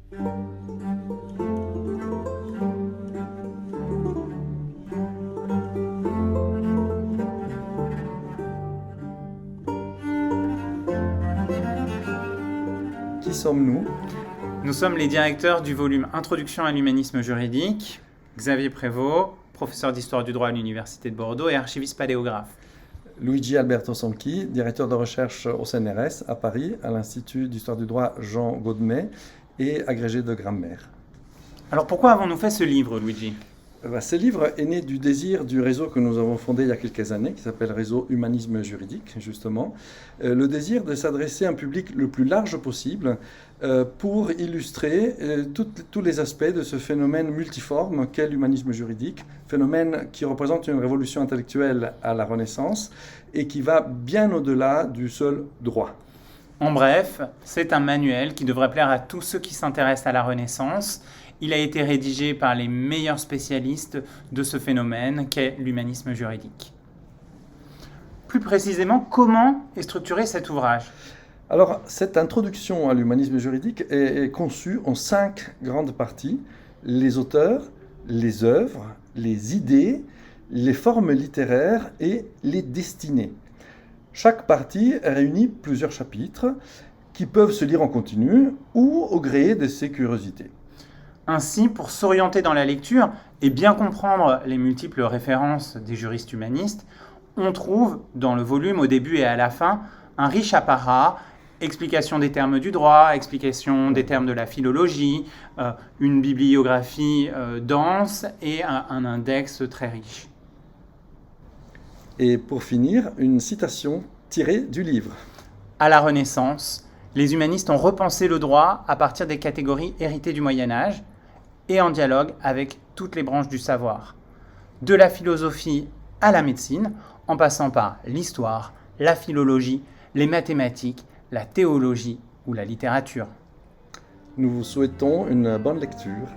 Qui sommes-nous? Nous sommes les directeurs du volume Introduction à l'humanisme juridique, Xavier Prévost, professeur d'histoire du droit à l'Université de Bordeaux et archiviste paléographe. Luigi Alberto Sonchi, directeur de recherche au CNRS à Paris, à l'Institut d'histoire du droit Jean Gaudmet et agrégé de grammaire. Alors pourquoi avons-nous fait ce livre, Luigi ? Ce livre est né du désir du réseau que nous avons fondé il y a quelques années, qui s'appelle Réseau Humanisme Juridique, justement. Le désir de s'adresser à un public le plus large possible pour illustrer tous les aspects de ce phénomène multiforme qu'est l'humanisme juridique, phénomène qui représente une révolution intellectuelle à la Renaissance et qui va bien au-delà du seul droit. En bref, c'est un manuel qui devrait plaire à tous ceux qui s'intéressent à la Renaissance. Il a été rédigé par les meilleurs spécialistes de ce phénomène qu'est l'humanisme juridique. Plus précisément, comment est structuré cet ouvrage ? Alors, cette introduction à l'humanisme juridique est conçue en 5 grandes parties: les auteurs, les œuvres, les idées, les formes littéraires et les destinées. Chaque partie réunit plusieurs chapitres qui peuvent se lire en continu ou au gré de ses curiosités. Ainsi, pour s'orienter dans la lecture et bien comprendre les multiples références des juristes humanistes, on trouve dans le volume, au début et à la fin, un riche apparat, explication des termes du droit, explication des termes de la philologie, une bibliographie dense et un index très riche. Et pour finir, une citation tirée du livre. À la Renaissance, les humanistes ont repensé le droit à partir des catégories héritées du Moyen-Âge et en dialogue avec toutes les branches du savoir, de la philosophie à la médecine, en passant par l'histoire, la philologie, les mathématiques, la théologie ou la littérature. Nous vous souhaitons une bonne lecture.